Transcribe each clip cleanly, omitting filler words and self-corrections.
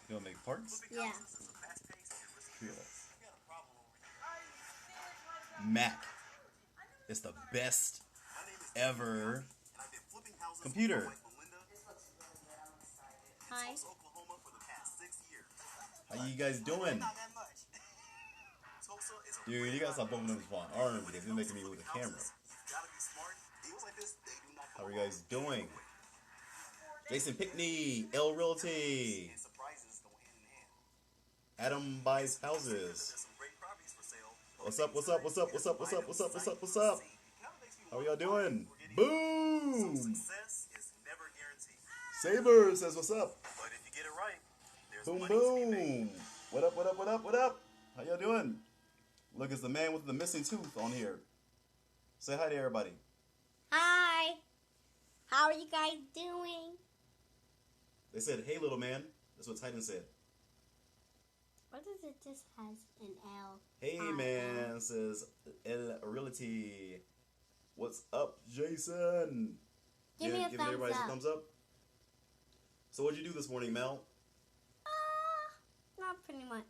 You want to make parts? Yeah. Cool. Mac. It's the best ever computer. Hi. How you guys doing? Dude, you gotta stop opening this phone. Arm because you're making me with a camera. How are you guys doing? Jason Pickney, L Realty. Adam buys houses. What's up, what's up, what's up, what's up, what's up, what's up, what's up, what's up? How are y'all doing? Boom! Saber says what's up. Boom, boom. What up, what up, what up, what up? How y'all doing? Look, it's the man with the missing tooth on here. Say hi to everybody. Hi. How are you guys doing? They said, hey, little man. That's what Titan said. What does it just has an L? Hey, man, says L Realty. What's up, Jason? Give me a giving thumbs everybody up. a thumbs up. So what'd you do this morning, Mel? Not pretty much.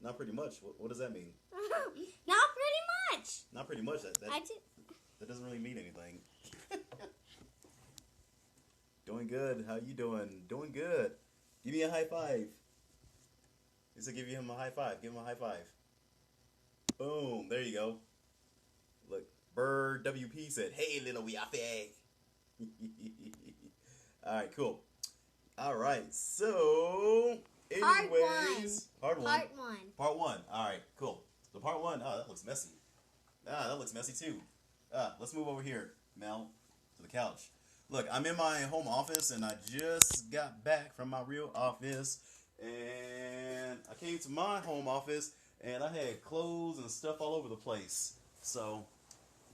Not pretty much. What does that mean? Not pretty much. Not pretty much. I did. That doesn't really mean anything. Doing good. How you doing? Doing good. Give me a high five. He said give him a high five. Give him a high five. Boom. There you go. Look. Bird WP said, hey, little Wiafe. Alright, cool. Alright, so anyways. Part one. Part one. Alright, cool. So part one, that looks messy. That looks messy too. Let's move over here, Mel, to the couch. Look, I'm in my home office and I just got back from my real office. And I came to my home office and I had clothes and stuff all over the place. So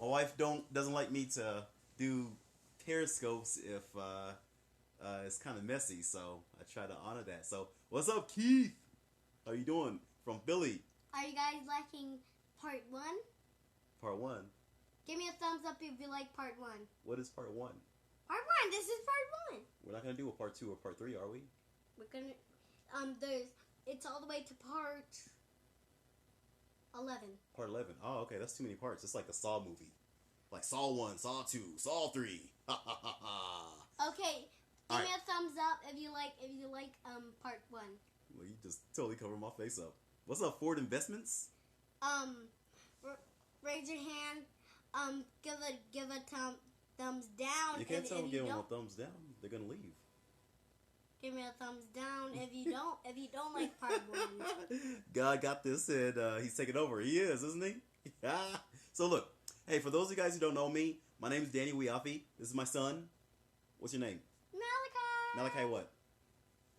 my wife doesn't like me to do periscopes if it's kind of messy. So I try to honor that. So what's up, Keith? How you doing? From Philly. Are you guys liking part one? Part one. Give me a thumbs up if you like part one. What is part one? Part one. This is part one. We're not gonna do a part two or part three, are we? We're gonna. It's all the way to part 11. Part 11. Oh, okay. That's too many parts. It's like the Saw movie. Like Saw 1, Saw 2, Saw 3. Ha ha ha ha. Okay. Give me a thumbs up if you like part one. Well, you just totally covered my face up. What's up, Ford Investments? Raise your hand. Give a thumbs down. You can't tell them give them a thumbs down. They're gonna leave. Give me a thumbs down if you don't like part one. God got this, and he's taking over. He is, isn't he? So look, hey, for those of you guys who don't know me, my name is Daniel Wiafe. This is my son. What's your name? Malachi. Malachi what?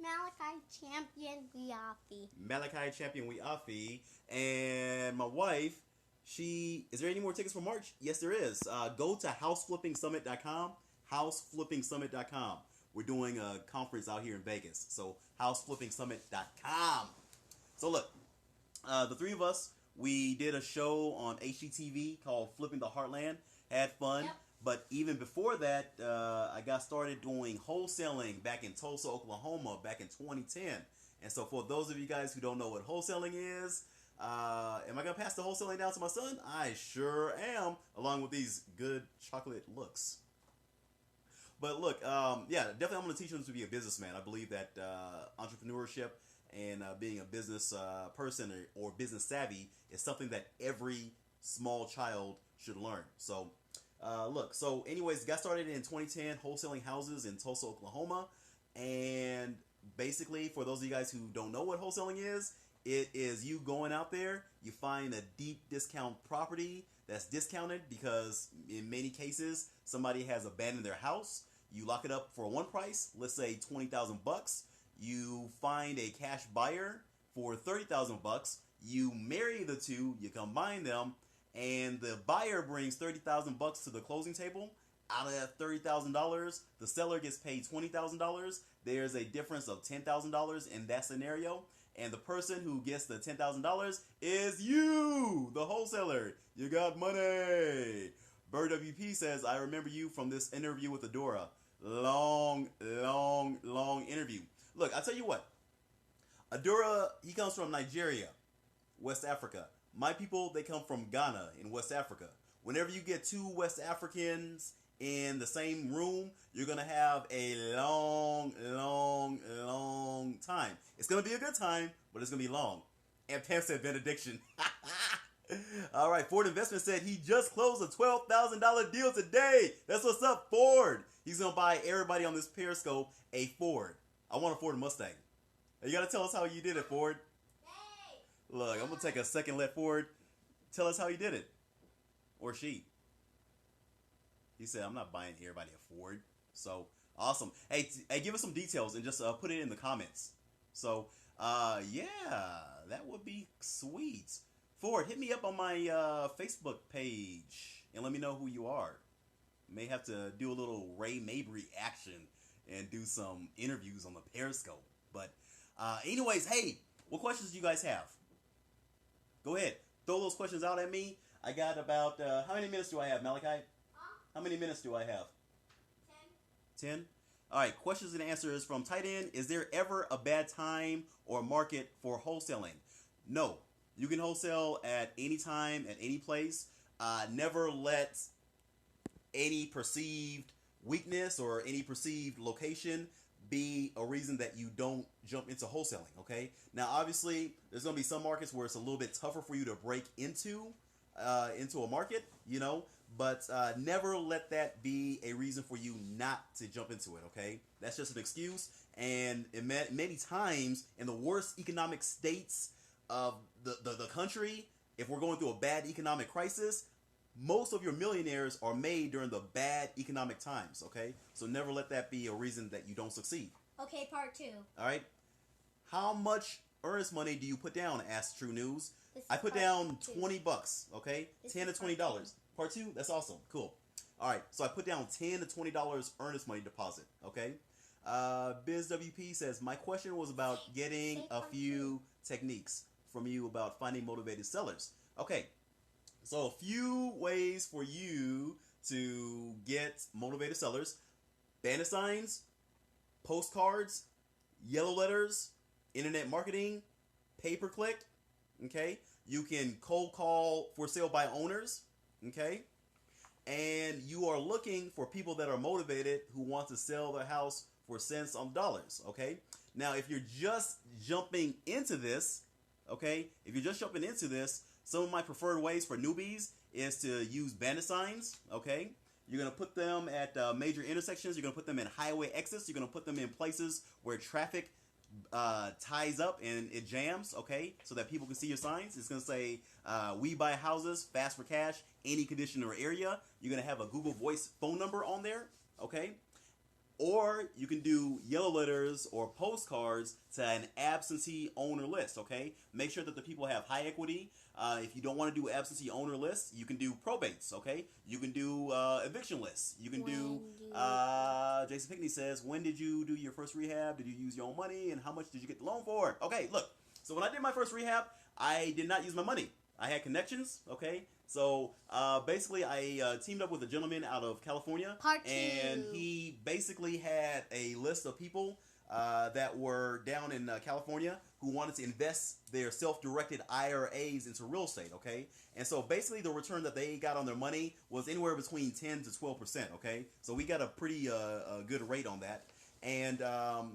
Malachi Champion Wiafe. Malachi Champion Wiafe. And my wife, is there any more tickets for March? Yes, there is. Go to houseflippingsummit.com. Houseflippingsummit.com. We're doing a conference out here in Vegas. So, houseflippingsummit.com. So, look, the three of us, we did a show on HGTV called Flipping the Heartland. Had fun. Yep. But even before that, I got started doing wholesaling back in Tulsa, Oklahoma, back in 2010. And so, for those of you guys who don't know what wholesaling is, am I going to pass the wholesaling down to my son? I sure am, along with these good chocolate looks. But look, yeah, definitely I'm going to teach them to be a businessman. I believe that entrepreneurship and being a business person or business savvy is something that every small child should learn. So, look, so anyways, got started in 2010, wholesaling houses in Tulsa, Oklahoma. And basically, for those of you guys who don't know what wholesaling is, it is you going out there, you find a deep discount property that's discounted because in many cases, somebody has abandoned their house. You lock it up for one price, let's say $20,000. You find a cash buyer for $30,000. You marry the two, you combine them, and the buyer brings $30,000 to the closing table. Out of that $30,000, the seller gets paid $20,000. There's a difference of $10,000 in that scenario. And the person who gets the $10,000 is you, the wholesaler. You got money. Bird WP says, I remember you from this interview with Adura. Long interview. Look, I'll tell you what. Adura, he comes from Nigeria, West Africa. My people, they come from Ghana in West Africa. Whenever you get two West Africans in the same room, you're going to have a long time. It's going to be a good time, but it's going to be long. And Pam said benediction. All right, Ford Investment said he just closed a $12,000 deal today. That's what's up, Ford. He's going to buy everybody on this Periscope a Ford. I want a Ford Mustang. You got to tell us how you did it, Ford. Hey. Look, I'm going to take a second, let Ford tell us how he did it. Or she. He said, I'm not buying everybody a Ford. So, awesome. Hey, give us some details and just put it in the comments. So, yeah, that would be sweet. Ford, hit me up on my Facebook page and let me know who you are. May have to do a little Ray Mabry action and do some interviews on the Periscope. But anyways, hey, what questions do you guys have? Go ahead. Throw those questions out at me. I got about, how many minutes do I have, Malachi? How many minutes do I have? 10? All right, questions and answers from Tight End. Is there ever a bad time or market for wholesaling? No. You can wholesale at any time, at any place. Never let any perceived weakness or any perceived location be a reason that you don't jump into wholesaling, okay? Now, obviously, there's going to be some markets where it's a little bit tougher for you to break into a market, you know, but never let that be a reason for you not to jump into it, okay? That's just an excuse, and many times in the worst economic states of the country, if we're going through a bad economic crisis, most of your millionaires are made during the bad economic times, okay? So never let that be a reason that you don't succeed. Okay, part 2. All right. How much earnest money do you put down? Asked True News. I put down $20, okay? $10 to $20. Part 2? That's awesome. Cool. All right. So I put down $10 to $20 earnest money deposit, okay? BizWP says, my question was about getting a few techniques from you about finding motivated sellers. Okay. So a few ways for you to get motivated sellers: bandit signs, postcards, yellow letters, internet marketing, pay-per-click. Okay, you can cold call for sale by owners. Okay, and you are looking for people that are motivated who want to sell their house for cents on dollars. Okay, now if you're just jumping into this, some of my preferred ways for newbies is to use bandit signs, okay? You're going to put them at major intersections. You're going to put them in highway exits. You're going to put them in places where traffic ties up and it jams, okay? So that people can see your signs. It's going to say, we buy houses, fast for cash, any condition or area. You're going to have a Google Voice phone number on there, okay? Or you can do yellow letters or postcards to an absentee owner list, okay? Make sure that the people have high equity. If you don't want to do absentee owner lists, you can do probates, okay? You can do eviction lists. You can Jason Pickney says, when did you do your first rehab? Did you use your own money? And how much did you get the loan for? Okay, look. So when I did my first rehab, I did not use my money. I had connections, okay? So basically, I teamed up with a gentleman out of California, and he basically had a list of people that were down in California who wanted to invest their self-directed IRAs into real estate, okay? And so basically, the return that they got on their money was anywhere between 10 to 12%, okay? So we got a pretty good rate on that, and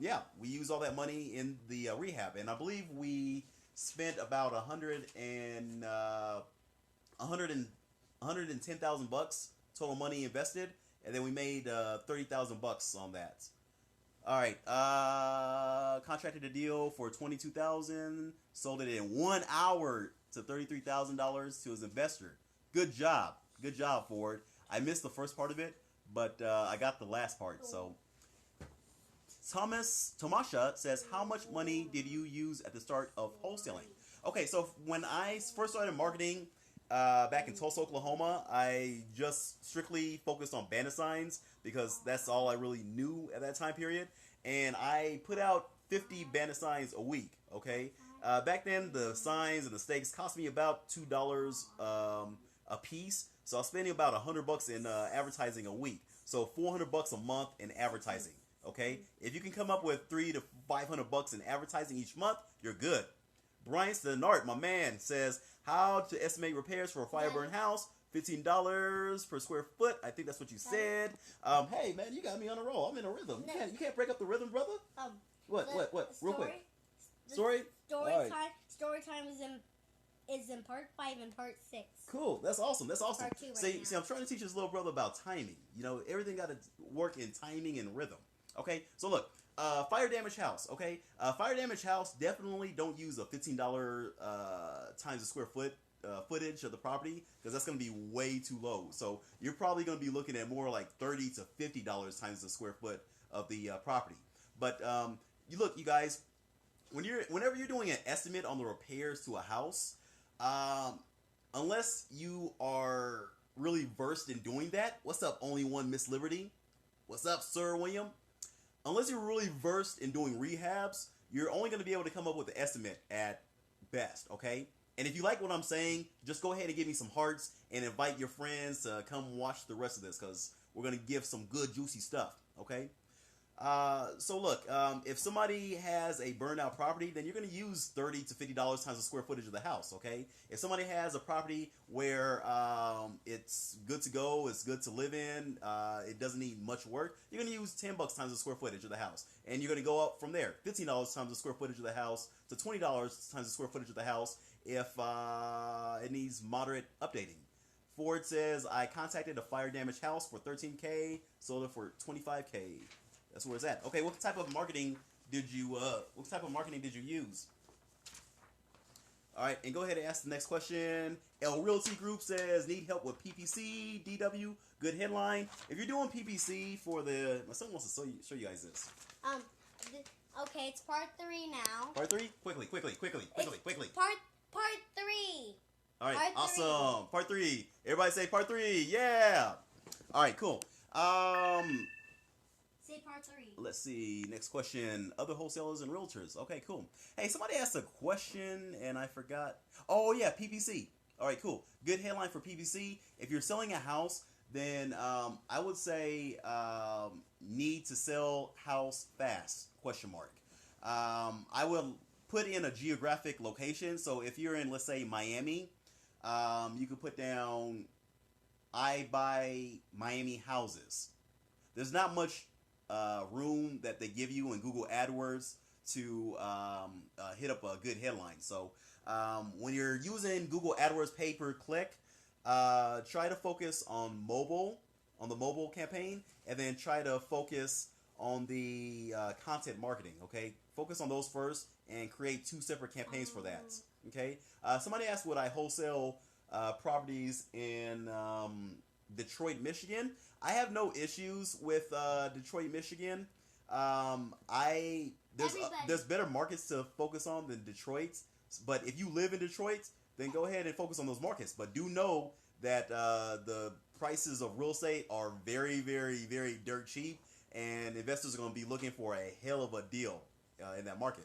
yeah, we used all that money in the rehab, and I believe we spent about $110,000 total money invested, and then we made $30,000 on that. All right, contracted a deal for $22,000, sold it in 1 hour to $33,000 to his investor. Good job, Ford. I missed the first part of it, but I got the last part. So Tomasha says, how much money did you use at the start of wholesaling? Okay, so when I first started marketing back in Tulsa, Oklahoma, I just strictly focused on bandit signs because that's all I really knew at that time period. And I put out 50 bandit signs a week, okay? Back then, the signs and the stakes cost me about $2 a piece. So I was spending about $100 in advertising a week. So $400 a month in advertising, Okay, if you can come up with $300 to $500 in advertising each month, you're good. Brian Stenart, my man, says how to estimate repairs for a fire burn house. $15 per square foot. I think that's what you said. Hey man, you got me on a roll. I'm in a rhythm. You can't break up the rhythm, brother. What? Real quick. Story. Story time is in part 5 and part 6. Cool. That's awesome. Part 2 See, I'm trying to teach this little brother about timing. You know, everything got to work in timing and rhythm. Okay. So look, fire damage house. Okay. Fire damage house, definitely don't use a $15 times a square foot footage of the property, because that's going to be way too low. So you're probably going to be looking at more like $30 to $50 times the square foot of the property. But you guys, whenever you're doing an estimate on the repairs to a house, unless you are really versed in doing that, what's up, only one Miss Liberty? What's up, Sir William? Unless you're really versed in doing rehabs, you're only going to be able to come up with the estimate at best, okay? And if you like what I'm saying, just go ahead and give me some hearts and invite your friends to come watch the rest of this, because we're going to give some good, juicy stuff, okay? So look, if somebody has a burned out property, then you're going to use $30 to $50 times the square footage of the house, okay? If somebody has a property where it's good to go, it's good to live in, it doesn't need much work, you're going to use $10 times the square footage of the house. And you're going to go up from there, $15 times the square footage of the house to $20 times the square footage of the house if it needs moderate updating. Ford says, I contacted a fire damaged house for $13K, sold it for $25K. That's where it's at. Okay, what type of marketing did you use? All right, and go ahead and ask the next question. L Realty Group says, need help with PPC, DW, good headline. If you're doing PPC my son wants to show you guys this. Okay, it's part 3 now. Part 3? Quickly. Part 3. All right, awesome. Part 3. Everybody say part 3. Yeah. All right, cool. Say part 3. Let's see. Next question. Other wholesalers and realtors. Okay, cool. Hey, somebody asked a question and I forgot. Oh, yeah, PPC. All right, cool. Good headline for PPC. If you're selling a house, then I would say need to sell house fast, question mark. I will put in a geographic location. So if you're in, let's say, Miami, you could put down, I buy Miami houses. There's not much room that they give you in Google AdWords to hit up a good headline. So when you're using Google AdWords pay per click, try to focus on the mobile campaign, and then try to focus on the content marketing. Okay, focus on those first and create 2 separate campaigns for that. Okay, somebody asked, would I wholesale properties in Detroit, Michigan? I have no issues with Detroit, Michigan. There's better markets to focus on than Detroit. But if you live in Detroit, then go ahead and focus on those markets. But do know that the prices of real estate are very, very, very dirt cheap, and investors are going to be looking for a hell of a deal in that market.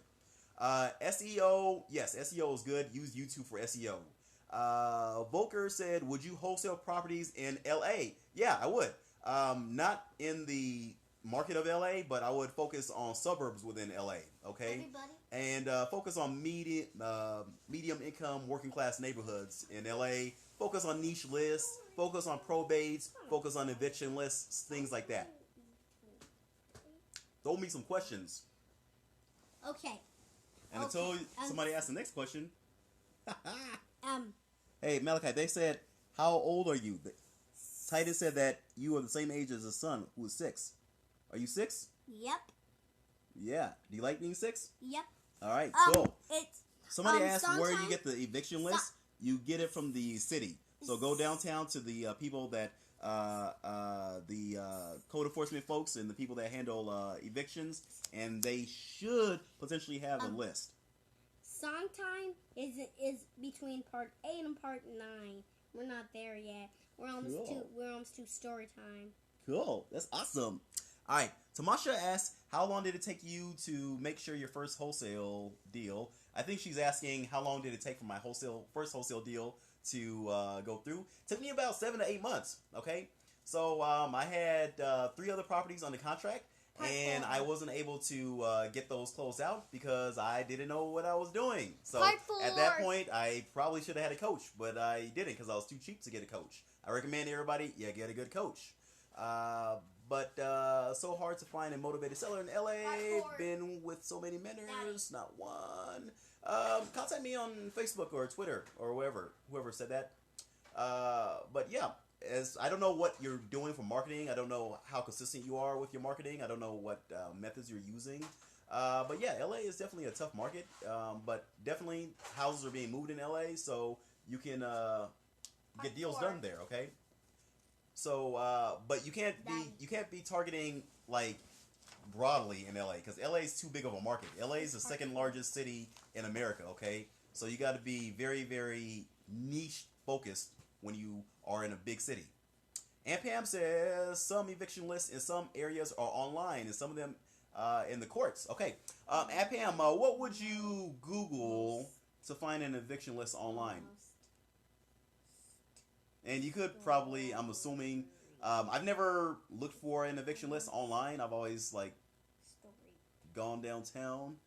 SEO, yes, SEO is good. Use YouTube for SEO. Volker said, would you wholesale properties in LA? Yeah, I would. Not in the market of LA, but I would focus on suburbs within LA. Okay, and focus on medium income, working class neighborhoods in LA. Focus on niche lists. Focus on probates. Focus on eviction lists. Things like that. Throw me some questions. Okay. And until somebody asks the next question. Hey, Malachi, they said, how old are you? Titus said that you are the same age as his son, who is 6. Are you 6? Yep. Yeah. Do you like being 6? Yep. All right, cool. Somebody asked where you get the eviction list. You get it from the city. So go downtown to the people that, the code enforcement folks and the people that handle evictions, and they should potentially have a list. Song time is between part 8 and part 9. We're not there yet. We're almost to story time. Cool. That's awesome. All right. Tamasha asked, how long did it take you to make sure your first wholesale deal? I think she's asking, how long did it take for my first wholesale deal to go through? It took me about 7 to 8 months. Okay. So I had 3 other properties under contract, and I wasn't able to get those clothes out because I didn't know what I was doing. So at that point, I probably should have had a coach, but I didn't because I was too cheap to get a coach. I recommend everybody, get a good coach. But so hard to find a motivated seller in LA. Been with so many mentors, not one. Contact me on Facebook or Twitter or whoever said that. But yeah, as I don't know what you're doing for marketing. I don't know how consistent you are with your marketing. I don't know what methods you're using. But yeah, LA is definitely a tough market. But definitely houses are being moved in LA, so you can get deals done there. Okay. So, but you can't be targeting like broadly in LA because LA is too big of a market. LA is the second largest city in America. Okay, so you got to be very, very niche focused when you are in a big city. And Pam says some eviction lists in some areas are online and some of them in the courts. Okay, and Pam, what would you Google to find an eviction list online? And you could probably, I'm assuming, I've never looked for an eviction list online. I've always gone downtown.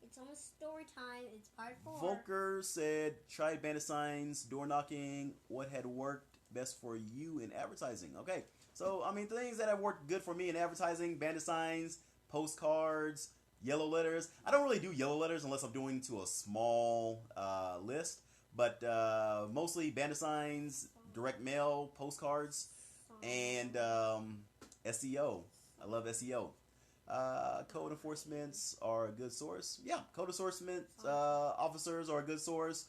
It's almost story time. It's part 4. Volker said, tried bandit signs, door knocking. What had worked best for you in advertising? Okay, so I mean, things that have worked good for me in advertising: bandit signs, postcards, yellow letters. I don't really do yellow letters unless I'm doing to a small list. But mostly bandit signs, direct mail, postcards, and SEO. I love SEO. Code enforcements are a good source. Yeah, code enforcement officers are a good source.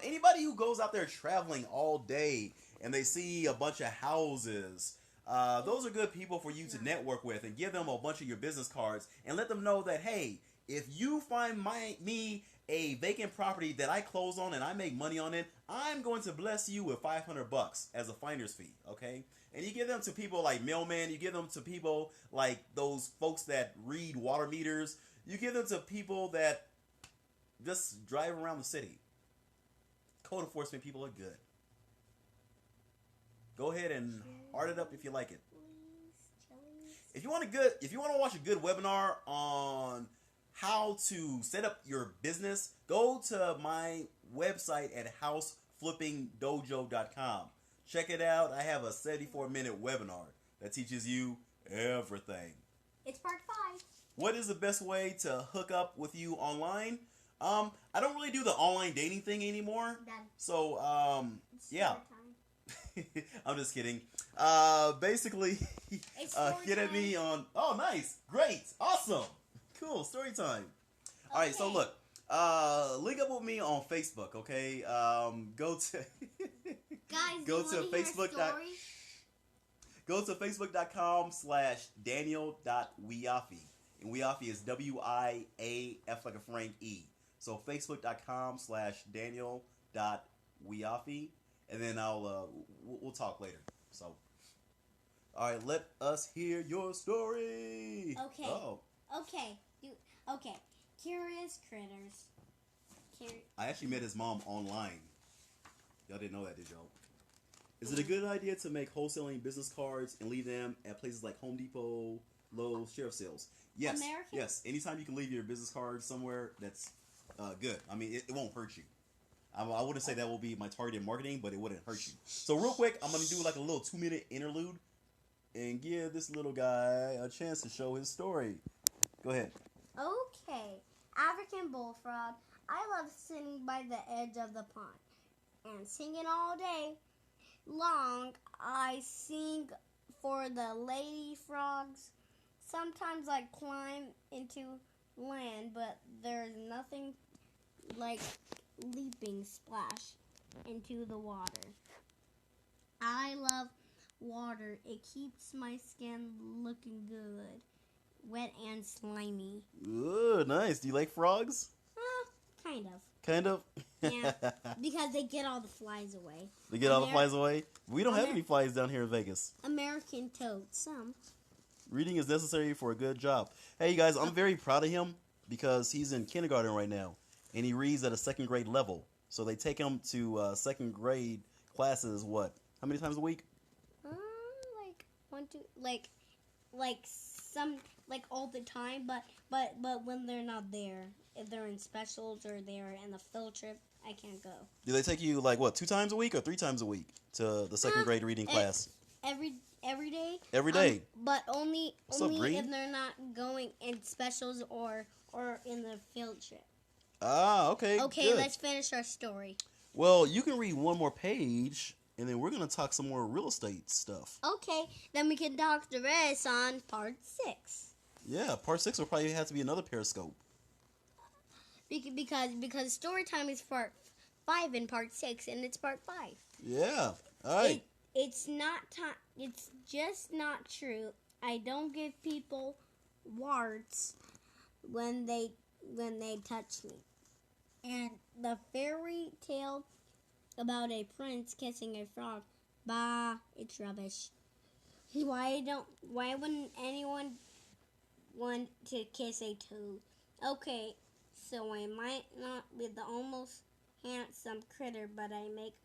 Anybody who goes out there traveling all day and they see a bunch of houses, those are good people for you to network with and give them a bunch of your business cards and let them know that, hey, if you find me a vacant property that I close on and I make money on it, I'm going to bless you with $500 as a finder's fee, okay? And you give them to people like mailmen, you give them to people like those folks that read water meters, you give them to people that just drive around the city. Code enforcement people are good. Go ahead and heart it up if you like it. If you want to watch a good webinar on how to set up your business, go to my website at houseflippingdojo.com. Check it out. I have a 74-minute webinar that teaches you everything. It's part 5. What is the best way to hook up with you online? I don't really do the online dating thing anymore. So, yeah. I'm just kidding. Basically, get at me on... Oh, nice. Great. Awesome. Cool. Story time. Okay. All right. So, look. Link up with me on Facebook, okay? Go to... Guys, go to Facebook. Go to facebook.com/Daniel.Wiafe. And Wiafe is W-I-A-F like a Frank E. So facebook.com/Daniel.Wiafe. And then we'll talk later. So, all right, let us hear your story. Okay. Oh. Okay. Curious critters. I actually met his mom online. Y'all didn't know that, did y'all? Is it a good idea to make wholesaling business cards and leave them at places like Home Depot, Lowe's, sheriff sales? Yes. American? Yes. Anytime you can leave your business card somewhere, that's good. I mean, it won't hurt you. I wouldn't say that will be my targeted marketing, but it wouldn't hurt you. So real quick, I'm going to do like a little 2-minute interlude and give this little guy a chance to show his story. Go ahead. Okay. African bullfrog. I love sitting by the edge of the pond and singing all day long. I sing for the lady frogs. Sometimes I climb into land, but there's nothing like leaping splash into the water. I love water. It keeps my skin looking good, wet and slimy. Ooh, nice. Do you like frogs? Kind of. Kind of? Yeah, because they get all the flies away. They get all the flies away? We don't have any flies down here in Vegas. American toad, some. Reading is necessary for a good job. Hey, you guys, I'm very proud of him because he's in kindergarten right now, and he reads at a 2nd grade level. So they take him to 2nd grade classes, what? How many times a week? Like 1, 2, like some like all the time, but when they're not there, if they're in specials or they're in a field trip, I can't go. Do they take you like what 2 times a week or 3 times a week to the second grade reading class? Every day. Every day. But only What's up, Green? if they're not going in specials or in the field trip. Ah, okay. Okay, good. let's finish our story. Well, you can read one more page, and then we're gonna talk some more real estate stuff. Okay, then we can talk the rest on part 6. Yeah, part 6 will probably have to be another Periscope. Because story time is part 5 and part 6, and it's part 5. Yeah. All right. It's not time. It's just not true. I don't give people warts when they touch me. And the fairy tale about a prince kissing a frog, bah, it's rubbish. Why wouldn't anyone want to kiss a toad? Okay, so I might not be the almost handsome critter, but I make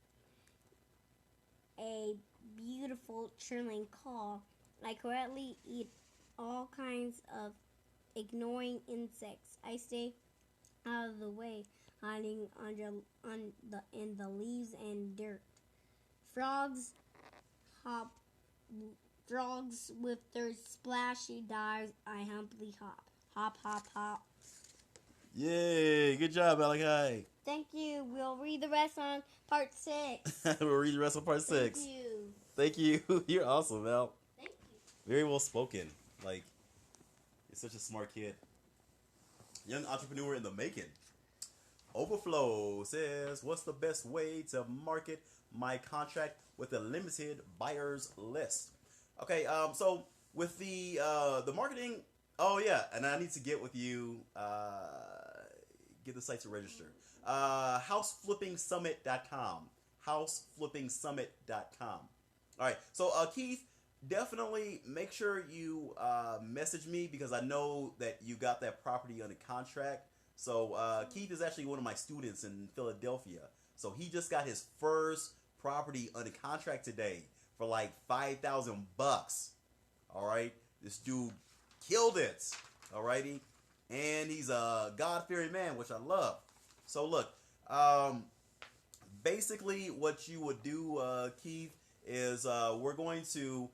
a beautiful trilling call. I correctly eat all kinds of ignoring insects. I stay out of the way, hiding in the leaves and dirt. Frogs with their splashy dives, I humbly hop. Hop, hop, hop. Yay! Good job, Malachi. Thank you. We'll read the rest on part 6. We'll read the rest of part 6. Thank you. Thank you. You're awesome, Mal. Thank you. Very well spoken. Like, you're such a smart kid. Young entrepreneur in the making. Overflow says, what's the best way to market my contract with a limited buyer's list? Okay, so with the marketing, oh yeah, and I need to get with you, get the site to register. Houseflippingsummit.com. Houseflippingsummit.com. All right, so Keith, definitely make sure you message me because I know that you got that property under contract. So Keith is actually one of my students in Philadelphia. So he just got his first property under contract today for like $5,000. All right, this dude killed it. All righty, and he's a God-fearing man, which I love. So look, basically what you would do, Keith, is we're going to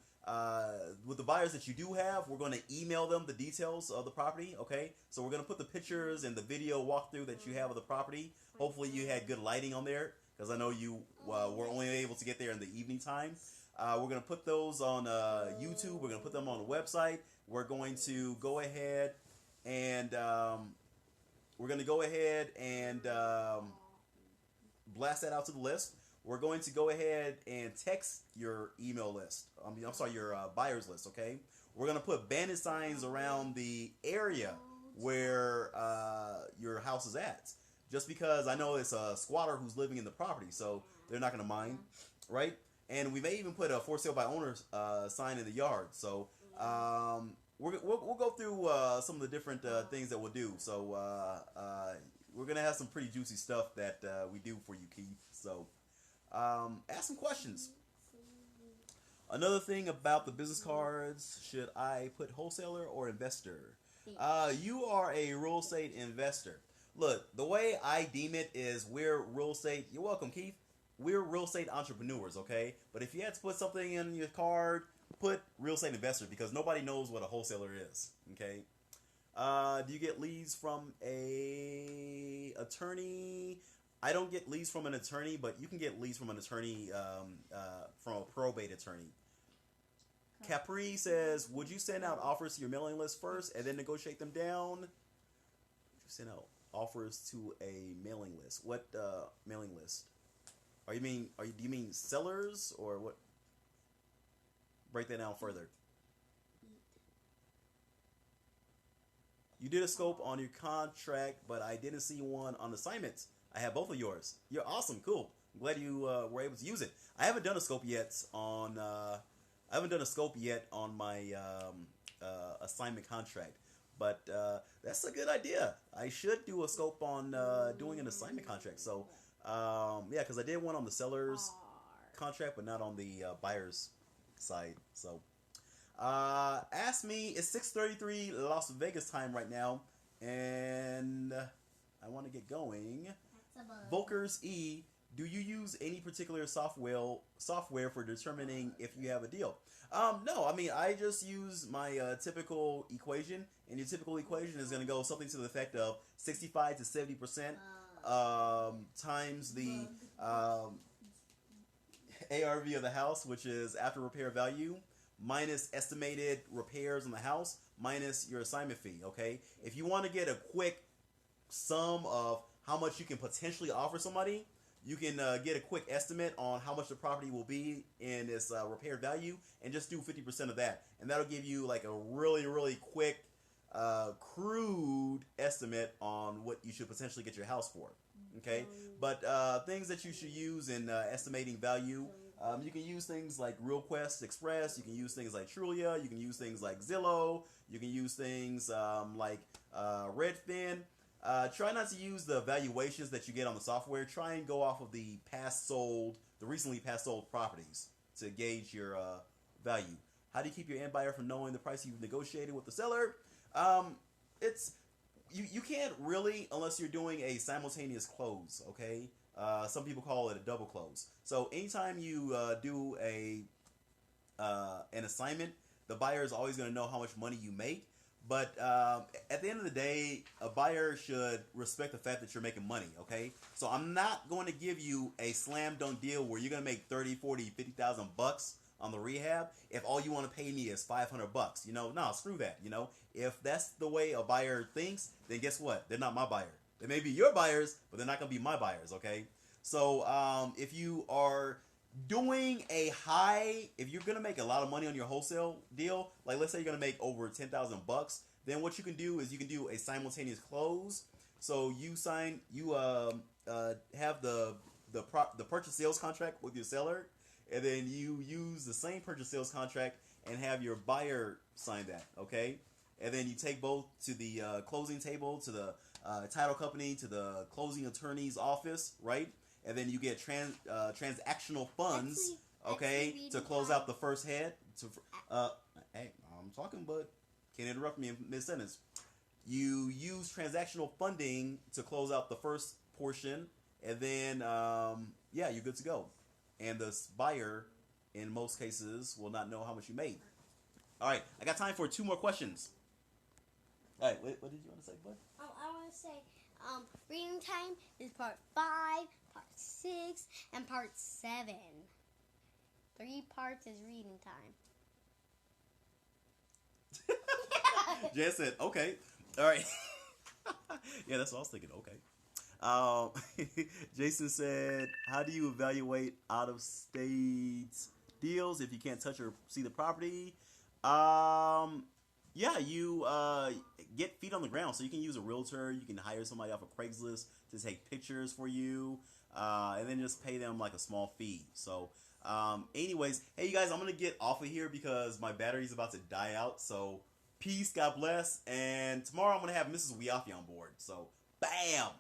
with the buyers that you do have, we're going to email them the details of the property. Okay, so we're going to put the pictures and the video walkthrough that you have of the property. Hopefully you had good lighting on there because I know you were only able to get there in the evening time. We're going to put those on YouTube. We're going to put them on the website. We're going to go ahead and blast that out to the list. We're going to go ahead and text your email list. I'm sorry, your buyers list, okay? We're going to put bandit signs around the area where your house is at. Just because I know it's a squatter who's living in the property, so they're not going to mind, right? And we may even put a for sale by owners sign in the yard. So we'll go through some of the different things that we'll do. So we're going to have some pretty juicy stuff that we do for you, Keith. So ask some questions. Another thing about the business cards, should I put wholesaler or investor? You are a real estate investor. Look, the way I deem it is we're real estate. You're welcome, Keith. We're real estate entrepreneurs, okay? But if you had to put something in your card, put real estate investor because nobody knows what a wholesaler is, okay? Do you get leads from a attorney? I don't get leads from an attorney, but you can get leads from an attorney, from a probate attorney. Capri says, would you send out offers to your mailing list first and then negotiate them down? Would you send out offers to a mailing list? What mailing list? Do you mean sellers or what? Break that down further. You did a scope on your contract, but I didn't see one on assignments. I have both of yours. You're awesome, cool. I'm glad you were able to use it. I haven't done a scope yet on my assignment contract, but that's a good idea. I should do a scope on doing an assignment contract. So yeah, because I did one on the seller's contract, but not on the buyer's side. So Ask me. It's 6:33 Las Vegas time right now, and I want to get going. Volkers E, do you use any particular software for determining if you have a deal? No, I mean, I just use my typical equation, and your typical equation is going to go something to the effect of 65 to 70% times the ARV of the house, which is after repair value, minus estimated repairs on the house, minus your assignment fee, okay? If you want to get a quick sum of how much you can potentially offer somebody, you can get a quick estimate on how much the property will be in its repair value, and just do 50% of that, and that'll give you like a really quick, crude estimate on what you should potentially get your house for. Okay, but things that you should use in estimating value, you can use things like RealQuest Express. You can use things like Trulia. You can use things like Zillow. You can use things like Redfin. Try not to use the valuations that you get on the software. Try and go off of the recently past sold properties to gauge your value. How do you keep your end buyer from knowing the price you've negotiated with the seller? You can't really, unless you're doing a simultaneous close, okay? Some people call it a double close. So anytime you do an assignment, the buyer is always going to know how much money you make. But at the end of the day, a buyer should respect the fact that you're making money, okay? So I'm not going to give you a slam dunk deal where you're going to make 30, 40, 50,000 bucks on the rehab if all you want to pay me is $500. No, screw that. If that's the way a buyer thinks, then guess what? They're not my buyer. They may be your buyers, but they're not going to be my buyers, okay? So if you are doing if you're going to make a lot of money on your wholesale deal, like let's say you're going to make over 10,000 bucks, then what you can do is you can do a simultaneous close. So you have the purchase sales contract with your seller, and then you use the same purchase sales contract and have your buyer sign that, okay? And then you take both to the closing table, to the title company, to the closing attorney's office, right? And then you get transactional funds, okay, to close out the first head. Hey, I'm talking, but can't interrupt me in mid-sentence. You use transactional funding to close out the first portion, and then, you're good to go. And the buyer, in most cases, will not know how much you made. All right, I got time for 2 more questions. All right, what did you want to say, bud? I want to say reading time is part 5, part 6, and part 7. 3 parts is reading time. Jan said, okay. All right. Yeah, that's what I was thinking. Okay. Jason said, how do you evaluate out-of-state deals if you can't touch or see the property? You get feet on the ground. So you can use a realtor. You can hire somebody off of Craigslist to take pictures for you, and then just pay them like a small fee. So anyways, hey, you guys, I'm going to get off of here because my battery's about to die out. So peace, God bless. And tomorrow I'm going to have Mrs. Wiafe on board. So bam!